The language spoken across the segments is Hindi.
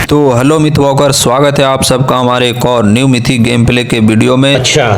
तो हेलो मिथ वॉकर, स्वागत है आप सबका हमारे एक और न्यू मिथिक गेम प्ले के वीडियो में। अच्छा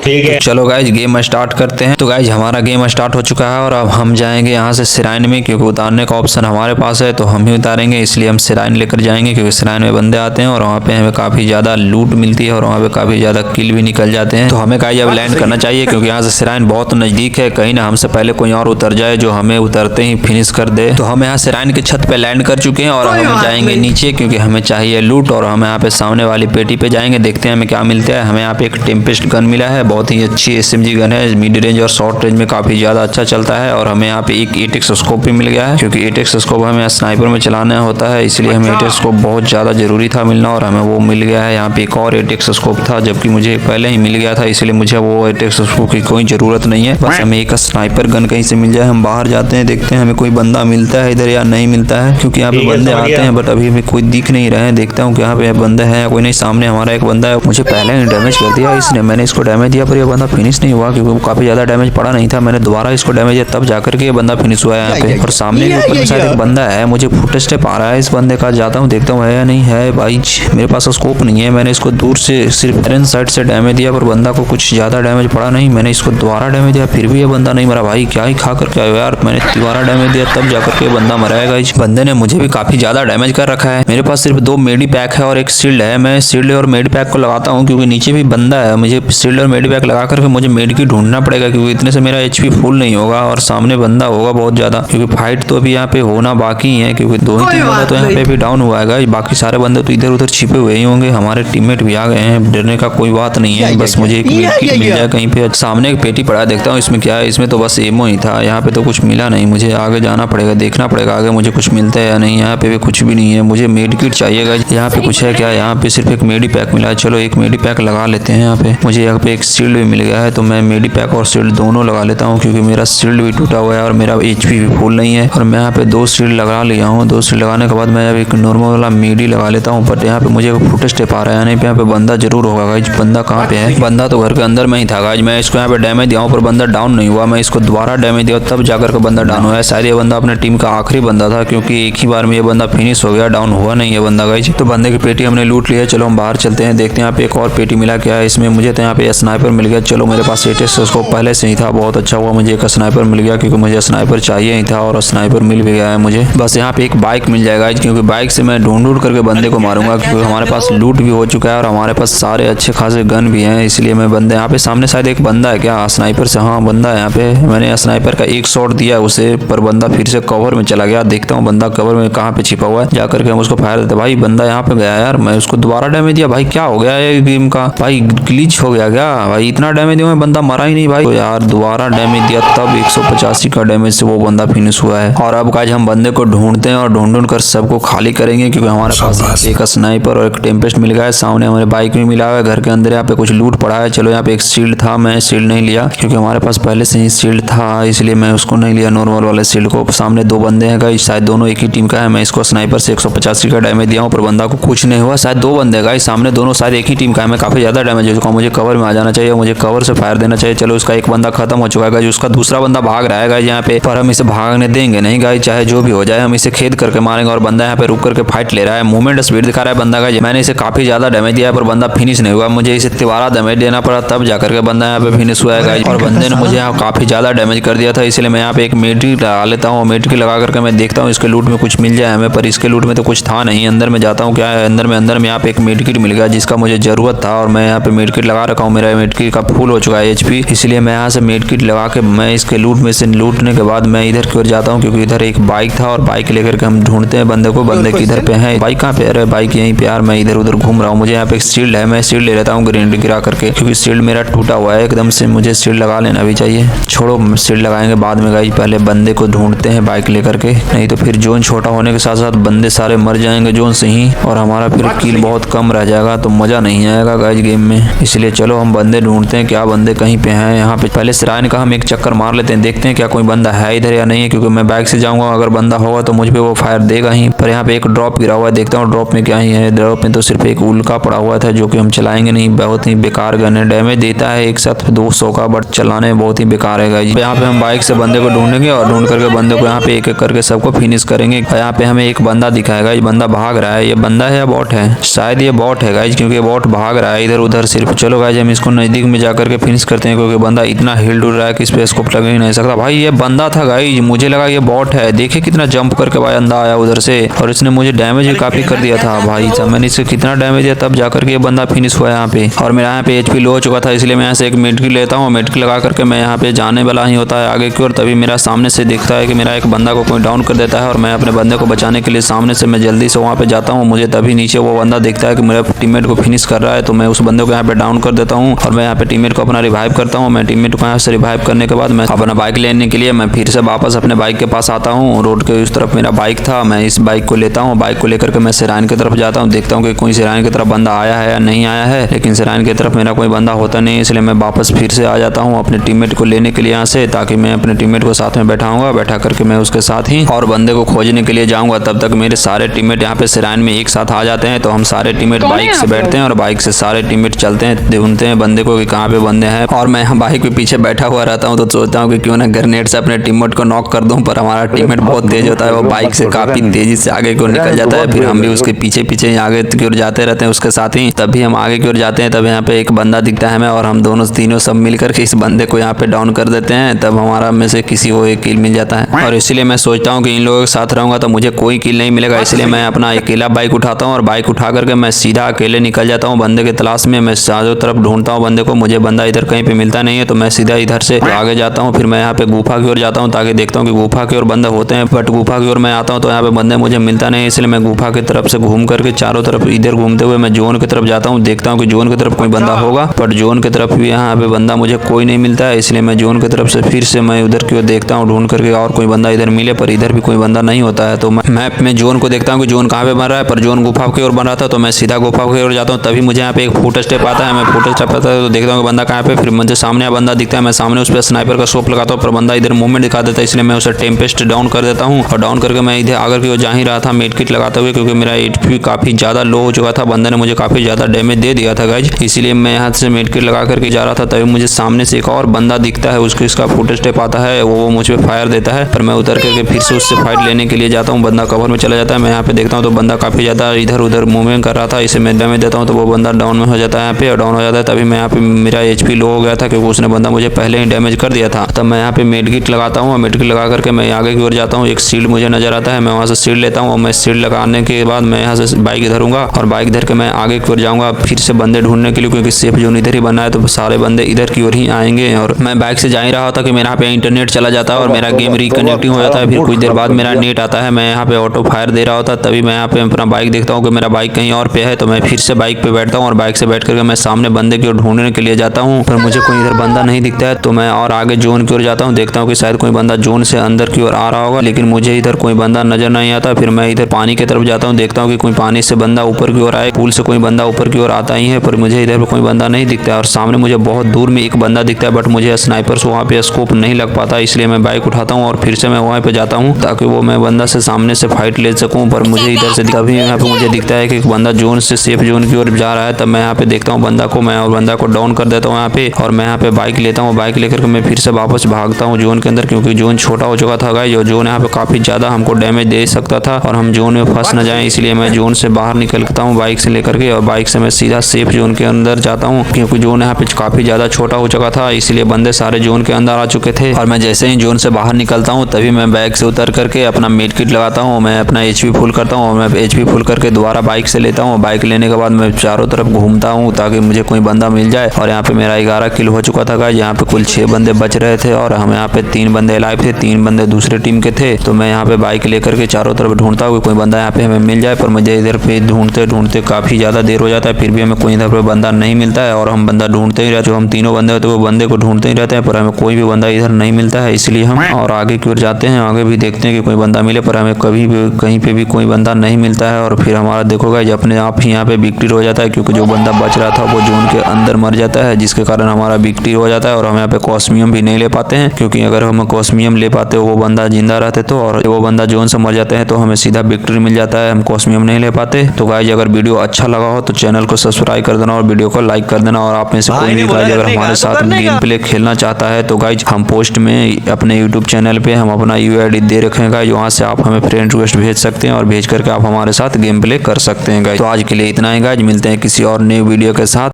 ठीक है, चलो गाइज गेम स्टार्ट करते हैं। तो गाइज हमारा गेम स्टार्ट हो चुका है और अब हम जाएंगे यहाँ से सिराइन में, क्योंकि उतारने का ऑप्शन हमारे पास है तो हम ही उतारेंगे। इसलिए हम सिराइन लेकर जाएंगे क्योंकि सिराइन में बंदे आते हैं और वहाँ पे हमें काफी ज्यादा लूट मिलती है और वहाँ पे काफी ज्यादा किल भी निकल जाते हैं। तो हमें गाइज अब लैंड करना चाहिए क्योंकि यहाँ से सिराइन बहुत नजदीक है। कहीं ना हमसे पहले कोई और उतर जाए जो हमें उतरते ही फिनिश कर दे। तो हम यहाँ सिराइन के छत पे लैंड कर चुके हैं और हम जाएंगे नीचे क्योंकि हमें चाहिए लूट। और हम यहाँ पे सामने वाली पेटी पे जाएंगे, देखते हैं हमें क्या मिलता है। हमें यहाँ पे एक टेम्पेस्ट गन मिला है, बहुत ही अच्छी SMG गन है, मिड रेंज और शॉर्ट रेंज में काफी ज्यादा अच्छा चलता है। और हमें यहाँ पे एक 8x स्कोप भी मिल गया है क्योंकि 8x स्कोप हमें स्नाइपर में चलाना होता है, इसलिए हमें 8x स्कोप बहुत ज्यादा जरूरी था मिलना और हमें वो मिल गया है। यहाँ पे एक और 8x स्कोप था जबकि मुझे पहले ही मिल गया था, इसलिए मुझे वो 8x स्कोप की कोई जरूरत नहीं है। बस हमें एक स्नाइपर गन कहीं से मिल जाए। हम बाहर जाते हैं, देखते हैं हमें कोई बंदा मिलता है इधर या नहीं मिलता है, क्योंकि यहाँ पे बंदे आते हैं बट अभी हमें कोई दिख नहीं रहे हैं। देखता हूँ कि यहाँ पे बंदा है या कोई नहीं। सामने हमारा एक बंदा है, मुझे पहले ही डैमेज कर दिया इसने। मैंने इसको डैमेज दिया पर ये बंदा फिनिश नहीं हुआ क्योंकि काफी ज्यादा डैमेज पड़ा नहीं था। मैंने दोबारा इसको डैमेज दिया तब जाकर के ये बंदा फिनिश हुआ है यहाँ पे। और सामने के ऊपर शायद एक बंदा है, मुझे फुट स्टेप आ रहा है इस बंदे का। जाता हूँ देखता हूँ है या नहीं है। भाई मेरे पास स्कोप नहीं है, मैंने इसको दूर से सिर्फ बैलेंस साइड से डैमेज दिया पर बंदा को कुछ ज्यादा डैमेज पड़ा नहीं। मैंने इसको दोबारा डैमेज दिया फिर भी ये बंदा नहीं मरा। भाई क्या ही खा करके आयो यार, मैंने दोबारा डैमेज दिया तब जाकर के बंदा मरा है। गाइस बंदे ने मुझे भी काफी ज्यादा डैमेज कर रखा है। मेरे पास सिर्फ 2 मेडी पैक है और एक शील्ड है। मैं शील्ड और मेडी पैक को लगाता हूँ क्योंकि नीचे भी बंदा है। मुझे शील्ड और मेडी पैक लगा करके मुझे मेड की ढूंढना पड़ेगा क्योंकि इतने से मेरा HP फुल नहीं होगा और सामने बंदा होगा बहुत ज्यादा, क्योंकि फाइट तो अभी यहाँ पे होना बाकी है क्योंकि 2-3 बंदा तो यहाँ पे भी डाउन हुआ है। बाकी सारे बंदे तो इधर उधर छिपे हुए ही होंगे। हमारे टीममेट भी आ गए हैं, डरने का कोई बात नहीं है। बस मुझे एक मेड किट मिल जाए कहीं पे। सामने एक पेटी पड़ा है, देखता हूँ इसमें क्या है। इसमें तो बस एमो ही था, यहाँ पे तो कुछ मिला नहीं। मुझे आगे जाना पड़ेगा, देखना पड़ेगा आगे मुझे कुछ मिलता है या नहीं। यहाँ पे भी कुछ भी नहीं है, मुझे मेड किट चाहिएगा। यहाँ पे कुछ है क्या? यहाँ पे सिर्फ एक मेडी पैक मिला है। चलो एक मेडी पैक लगा लेते हैं यहाँ पे। मुझे यहाँ पे एक शील्ड भी मिल गया है तो मैं मेडी पैक और शील्ड दोनों लगा लेता हूँ क्योंकि मेरा शील्ड भी टूटा हुआ है और मेरा HP भी फुल नहीं है। और मैं यहाँ पे 2 शील्ड लगा लिया हूँ। 2 शील्ड लगाने के बाद मैं अब एक नॉर्मल वाला मेडी लगा लेता हूँ। बट यहाँ पे मुझे फुट स्टेप आ रहा है, नहीं पे यहाँ पे बंदा जरूर होगा। गाइज बंदा कहाँ पे है? बंदा तो घर के अंदर में ही था। गाइज मैं इसको यहाँ पे डैमेज दिया हूँ पर बंदा डाउन नहीं हुआ। मैं इसको दोबारा डैमेज दिया तब जाकर के बंदा डाउन हुआ है। शायद ये बंदा अपने टीम का आखिरी बंदा था क्योंकि एक ही बार में ये बंदा फिनिश हो गया, डाउन हुआ नहीं है बंदा। गाइज तो बंदे की पेटी हमने लूट लिया। चलो हम बाहर चलते हैं, देखते हैं यहाँ पे एक और पेटी मिला क्या है इसमें। मुझे तो यहाँ पे स्नाइपर मिल गया। चलो मेरे पास 8x उसको पहले से ही था, बहुत अच्छा हुआ मुझे एक स्नाइपर मिल गया क्योंकि मुझे स्नाइपर चाहिए ही था और स्नाइपर मिल भी गया है मुझे। बस यहाँ पे एक बाइक मिल जाएगा क्योंकि बाइक से मैं ढूंढ करके बंदे को मारूंगा क्योंकि हमारे पास लूट भी हो चुका है और हमारे पास सारे अच्छे खासे गन भी हैं, इसलिए मैं बंदे यहाँ पे सामने शायद एक बंदा है क्या स्नाइपर से? हाँ बंदा है यहाँ पे। मैंने स्नाइपर का एक शॉट दिया उसे पर बंदा फिर से कवर में चला गया। देखता हूँ बंदा कवर में कहाँ पे छिपा हुआ है, जाकर के हम उसको फायर देते। भाई बंदा यहाँ पे गया यार, मैं उसको दोबारा डैमेज दिया। भाई क्या हो गया ये गेम का? भाई ग्लिच हो गया क्या? भाई इतना डैमेज दिया बंदा मरा ही नहीं भाई। तो यार दोबारा डैमेज दिया तब 185 का डैमेज से वो बंदा फिनिश हुआ है। और अब गाइस हम बंदे को ढूंढते हैं और ढूंढ कर सबको खाली करेंगे क्योंकि हमारे पास एक स्नाइपर और एक टेम्पेस्ट मिल गया है। सामने हमारे बाइक भी मिला हुआ है, घर के अंदर यहाँ पे कुछ लूट पड़ा है। चलो यहाँ पे एक शील्ड था, मैं शील्ड नहीं लिया क्योंकि हमारे पास पहले से ही शील्ड था, इसलिए मैं उसको नहीं लिया नॉर्मल वाले शील्ड को। सामने 2 बंदे हैं गाइस, शायद दोनों एक ही टीम का है। मैं इसको स्नाइपर से 185 का डैमेज दिया हूँ पर बंदा को कुछ नहीं हुआ। शायद 2 बंदे गाइस सामने, दोनों शायद एक ही टीम का है। मैं काफी ज्यादा डैमेज हो चुका हूँ, मुझे कवर में आ जाना चाहिए, मुझे कवर से फायर देना चाहिए। चलो उसका एक बंदा खत्म हो चुका है गाइस, उसका दूसरा बंदा भाग रहा है गाइस यहाँ पे, पर हम इसे भागने देंगे नहीं गाइस, चाहे जो भी हो जाए हम इसे खेद करके मारेंगे। और बंदा यहाँ पे रुक करके फाइट ले रहा है, मूवमेंट स्पीड दिखा रहा है बंदा का। मैंने इसे काफी ज्यादा डैमेज दिया है पर बंदा फिनिश नहीं हुआ, मुझे इसे दोबारा डैमेज देना पड़ा तब जाकर के बंदा यहाँ पे फिनिश हुआ है गाइस। और बंदे ने मुझे यहाँ काफी ज्यादा डैमेज कर दिया था, इसलिए मैं यहाँ पे एक मेडी लगा लेता हूँ। मेडी लगा करके मैं देखता हूँ इसके लूट में कुछ मिल जाए हमें, पर इसके लूट में तो कुछ था नहीं। अंदर में जाता हूँ, क्या है अंदर में यहाँ पे एक मेड किट मिल गया जिसका मुझे जरूरत था और मैं यहाँ पे मेड किट लगा रखा हूँ। मेरा मेड किट का फुल हो चुका है HP, इसलिए मैं यहाँ से मेड किट लगा के मैं इसके लूट में से लूटने के बाद मैं इधर की ओर जाता हूँ क्योंकि इधर एक बाइक था और बाइक लेकर के हम ढूंढते हैं बंदे को। बंदे किधर पे है? बाइक कहाँ पे? अरे बाइक यहीं पे यार, मैं इधर उधर घूम रहा हूँ। मुझे यहाँ पे एक शील्ड है, मैं शील्ड ले लेता हूँ ग्रेनेड गिरा करके क्योंकि शील्ड मेरा टूटा हुआ है एकदम से, मुझे शील्ड लगा लेना भी चाहिए। छोड़ो शील्ड लगाएंगे बाद में गाइस, पहले बंदे को ढूंढते हैं बाइक लेकर के, नहीं तो फिर जोन छोटा होने के साथ साथ बंदे सारे मर जाएंगे जोन से ही और हमारा फिर किल बहुत कम रह जाएगा तो मजा नहीं आएगा गाइस गेम में। इसलिए चलो हम बंदे ढूंढते हैं क्या बंदे कहीं पे हैं यहाँ पे। पहले सिराइन का हम एक चक्कर मार लेते हैं, देखते हैं क्या कोई बंदा है इधर या नहीं है, क्योंकि मैं बाइक से जाऊंगा, अगर बंदा होगा तो मुझ पे वो फायर देगा ही। पर यहाँ पे एक ड्रॉप गिरा हुआ है, देखता हूँ ड्रॉप में क्या ही है। ड्रॉप में तो सिर्फ एक उल्का पड़ा हुआ था जो कि हम चलाएंगे नहीं, बहुत ही बेकार गन है। डैमेज देता है एक साथ 200 का, बट चलाने में बहुत ही बेकार है गाइस। यहाँ पे हम बाइक से बंदे को ढूंढेंगे और ढूंढ करके बंदे को यहाँ पे एक एक करके सबको फिनिश करेंगे। यहाँ पे हमें एक बंदा दिखाएगा, ये बंदा भाग रहा है। ये बंदा है या बॉट है? शायद ये बॉट है गाइस, क्योंकि बॉट भाग रहा है इधर उधर सिर्फ। चलो गाइस हम इसको नजदीक में जाकर के फिनिश करते हैं, क्योंकि बंदा इतना हिल डुल रहा है कि इस पे स्कोप लग ही नहीं सकता। भाई ये बंदा था गाइस, मुझे लगा ये बॉट है। देखिए कितना जंप करके भाई बंदा आया उधर से, और इसने मुझे डैमेज भी काफी कर दिया था भाई। जब मैंने इसे कितना डैमेज दिया तब जाकर के ये बंदा फिनिश हुआ यहाँ पे। और मेरा यहाँ पे एचपी लो हो चुका था, इसलिए मैं यहाँ से एक मेडकिट लेता हूँ। मेडकिट लगा करके मैं यहाँ पे जाने वाला ही होता है आगे की ओर, तभी मेरा सामने से दिखता है कि मेरा एक बंदा को कोई डाउन कर देता है, और मैं अपने बंदे को बचाने के लिए सामने से मैं जल्दी से वहाँ पे जाता हूँ। मुझे तभी नीचे वो बंदा दिखता है कि मेरा टीममेट को फिनिश कर रहा है, तो मैं उस बंदे को यहाँ पे डाउन कर देता हूँ और मैं यहाँ पे टीममेट को अपना रिवाइव करता हूँ। मैं टीममेट को यहाँ से रिवाइव करने के बाद मैं अपना बाइक लेने के लिए मैं फिर से वापस अपने बाइक के पास आता हूँ। रोड के उस तरफ मेरा बाइक था, मैं इस बाइक को लेता हूँ। बाइक को लेकर के मैं सिराइन की तरफ जाता हूँ, देखता हूँ कि कोई सिराइन की तरफ बंदा आया है या नहीं आया है, लेकिन सिराइन की तरफ मेरा कोई बंदा होता नहीं, इसलिए मैं वापस फिर से आ जाता हूँ अपने टीममेट को लेने के लिए यहाँ से, ताकि मैं अपने टीममेट को साथ में बैठाऊंगा। बैठा करके मैं उसके साथ ही और बंदे को खोजने के लिए जाऊंगा। तब तक मेरे सारे टीममेट यहाँ पे सिराइन में एक साथ आ जाते हैं, तो हम सारे टीममेट बाइक से बैठते हैं और बाइक से सारे टीममेट चलते हैं, ढूंढते हैं बंदे को कि कहाँ पे बंदे हैं। और मैं बाइक के पीछे बैठा हुआ रहता हूँ, तो सोचता हूँ कि क्यों ना ग्रेनेड से अपने टीममेट को नॉक कर दूं, पर हमारा टीममेट बहुत तेज होता है, वो बाइक से काफी तेजी से आगे की ओर निकल जाता है। फिर हम भी उसके पीछे पीछे आगे की ओर जाते रहते हैं उसके साथ ही। तभी हम आगे की ओर जाते हैं, तब यहाँ पे एक बंदा दिखता है हमें, और हम दोनों तीनों सब मिल करके इस बंदे को यहाँ पे डाउन कर देते हैं। तब हमारा में से किसी को एक किल मिल जाता है, और इसीलिए मैं सोचता हूँ कि इन लोगों के साथ रहूंगा तो मुझे कोई किल नहीं मिलेगा, इसलिए मैं अपना अकेला बाइक उठाता हूँ और बाइक उठा करके मैं सीधा अकेले निकल जाता हूँ बंदे की तलाश में। मैं चारों तरफ ढूंढता हूँ बंदे को, मुझे बंदा इधर कहीं पे मिलता नहीं है, तो मैं सीधा इधर से आगे जाता हूँ। फिर मैं यहाँ पे गुफा की ओर जाता हूँ, ताकि देखता हूँ कि गुफा की ओर बंदे होते हैं, बट गुफा की ओर मैं आता हूँ तो यहाँ पे बंदे मुझे मिलता नहीं, इसलिए मैं गुफा की तरफ से घूम करके चारों तरफ इधर घूमते हुए मैं जोन की तरफ जाता हूँ। देखता हूँ कि जोन की तरफ कोई बंदा होगा, बट जोन की तरफ भी यहाँ पे बंदा मुझे कोई नहीं मिलता है, इसलिए मैं जोन की तरफ से फिर से मैं उधर की ओर देखता हूँ ढूंढ करके और कोई बंदा इधर मिले, पर इधर भी कोई बंदा नहीं होता है। तो मैं मैप में जोन को देखता हूँ कि जोन कहाँ पे बन रहा है, पर जोन गुफा की ओर बन रहा था, तो मैं सीधा गुफा की ओर जाता हूँ। तभी मुझे यहाँ पे एक फुट स्टेप आता है, मैं फुट स्टेप आता है तो देखता हूँ कि बंदा कहाँ पे। फिर मुझे सामने बंदा दिखता है, मैं सामने उस पर स्नाइपर का स्कोप लगाता हूँ, पर बंदा इधर मूवमेंट दिखा देता है, इसलिए मैं उसे टेम्पेस्ट डाउन कर देता हूँ। और डाउन करके मैं इधर आकर के जा ही रहा था मेडकिट लगाते हुए, क्योंकि मेरा एचपी काफी ज्यादा लो हो चुका था, बंदे ने मुझे काफी ज्यादा डैमेज दे दिया था गाइज, इसीलिए मैं यहाँ से मेडकिट लगा करके जा रहा था। तभी मुझे सामने से एक और बंदा दिखता है, उसको इसका फुट स्टेप आता है, वो मुझ पे फायर देता है, पर मैं उतर करके फिर से उससे फाइट लेने के लिए जाता हूँ। बंदा कवर में चला जाता है, मैं यहाँ पे देखता हूँ तो बंदा काफी ज्यादा इधर उधर मूवमेंट कर रहा था, इसे मैं डैमेज देता हूँ तो वो बंदा डाउन में हो जाता है, यहाँ पे डाउन हो जाता है। तभी मैं यहाँ पे मेरा एचपी लो हो गया था, क्योंकि उसने बंदा मुझे पहले ही डैमेज कर दिया था। तब मैं यहाँ पे मेडकिट लगाता हूँ, मेडकिट लगा करके मैं आगे की ओर जाता हूँ। एक शील्ड मुझे नजर आता है, मैं वहाँ से शील्ड लेता हूँ, और मैं शील्ड लगाने के बाद मैं यहाँ से बाइक धरूंगा और बाइक धर के मैं आगे की ओर जाऊंगा फिर से बंदे ढूंढने के लिए, क्योंकि सेफ जोन इधर ही बना है, तो सारे बंदे इधर की ओर ही आएंगे। और मैं बाइक से जा ही रहा था कि मेरे यहाँ पे इंटरनेट चला जाता है और मेरा गेम रिकनेक्टिंग हो जाता है। फिर कुछ देर बाद मेरा नेट आता है, मैं यहाँ पे ऑटो फायर दे रहा होता, तभी मैं यहाँ पे अपना बाइक देखता हूँ कि मेरा बाइक कहीं और पे है, तो मैं फिर से बाइक पे बैठता हूँ और बाइक से बैठ करके मैं सामने बंदे की ओर ढूंढने के लिए जाता हूँ, पर मुझे कोई इधर बंदा नहीं दिखता है। तो मैं और आगे जोन की ओर जाता हूँ, देखता हूँ कि शायद कोई बंदा जोन से अंदर की ओर आ रहा होगा, लेकिन मुझे इधर कोई बंदा नजर नहीं आता। फिर मैं इधर पानी की तरफ जाता हूँ, देखता हूँ कि कोई पानी से बंदा ऊपर की ओर आए, पुल से कोई बंदा ऊपर की ओर आता ही है, पर मुझे इधर कोई बंदा नहीं दिखता है। और सामने मुझे बहुत दूर में एक बंदा दिखता है, बट मुझे स्नाइपर से वहाँ पे स्कोप नहीं लग पाता, इसलिए मैं बाइक उठाता हूँ और फिर से मैं वहाँ पे जाता हूँ, ताकि वो मैं बंदा से सामने से फाइट ले सकूँ। पर मुझे इधर से तभी यहाँ पे मुझे दिखता है कि एक बंदा जोन से सेफ जोन की ओर जा रहा है, तब मैं यहाँ पे देखता हूँ बंदा को, मैं और बंदा को डाउन कर देता हूँ यहाँ पे, और मैं यहाँ पे बाइक लेता हूँ। बाइक लेकर के मैं फिर से वापस भागता हूँ जोन के अंदर, क्योंकि जोन छोटा हो चुका था गाइस, और जोन यहाँ पे काफी ज्यादा हमको डैमेज दे सकता था और हम जोन में फंस न जाए, इसलिए मैं जोन से बाहर निकलता हूँ बाइक से लेकर के, और बाइक से मैं सीधा सेफ जोन के अंदर जाता हूँ, क्योंकि जोन यहाँ पे काफी ज्यादा छोटा हो चुका था, इसलिए बंदे सारे जोन के अंदर आ चुके थे। और मैं जैसे ही जोन से बाहर निकलता हूँ तभी मैं बाइक से उतर करके अपना मेडकिट लगाता हूँ, मैं अपना एचपी फुल करता हूँ, मैं एचपी फुल करके दोबारा बाइक से लेता हूँ। बाइक लेने के बाद मैं चारों तरफ घूमता हूँ ताकि मुझे कोई बंदा मिल जाए। और यहाँ पे मेरा 11 किल हो चुका था गाइस, यहाँ पे कुल 6 बंदे बच रहे थे और हम यहाँ पे 3 बंदे लाइव थे, 3 बंदे दूसरे टीम के थे। तो मैं यहाँ पे बाइक लेकर के चारों तरफ ढूंढता हूँ कोई बंदा यहाँ पे हमें मिल जाए, पर मुझे इधर पे ढूंढते ढूंढते काफी ज्यादा देर हो जाता है, फिर भी हमें कोई इधर पे बंदा नहीं मिलता है, और हम बंदा ढूंढते ही रहते, जो हम तीनों बंदे होते वो बंदे को ढूंढते ही रहते हैं, पर हमें कोई भी बंदा इधर नहीं मिलता है, इसलिए हम और आगे की ओर जाते हैं, आगे भी देखते हैं कि कोई बंदा मिले, पर हमें कभी भी कहीं पे भी कोई बंदा नहीं मिलता है। और फिर हमारा देखो गाइस अपने आप ही यहाँ पे विक्ट्री हो जाता है, क्योंकि जो बंदा बच रहा था वो जोन के अंदर मर मर जाता है, जिसके कारण हमारा विक्ट्री हो जाता है और हम यहाँ पे कॉस्मियम भी नहीं ले पाते हैं, क्योंकि अगर हम कॉस्मियम ले पाते वो बंदा जिंदा रहते तो, और वो बंदा जोन से मर जाते हैं तो हमें सीधा विक्ट्री मिल जाता है, हम कॉस्मियम नहीं ले पाते। तो गाइज अगर वीडियो अच्छा लगा हो तो चैनल को सब्सक्राइब कर देना और वीडियो को लाइक कर देना। और आप में से कोई भी गाइज अगर हमारे साथ गेम प्ले खेलना चाहता है तो गाइज हम पोस्ट में अपने यूट्यूब चैनल पे हम अपना UID दे रखे गाइज, वहाँ से आप हमें फ्रेंड रिक्वेस्ट भेज सकते हैं और भेज करके आप हमारे साथ गेम प्ले कर सकते हैं गाइज। तो आज के लिए इतना ही गाइज, मिलते हैं किसी और नए वीडियो के साथ।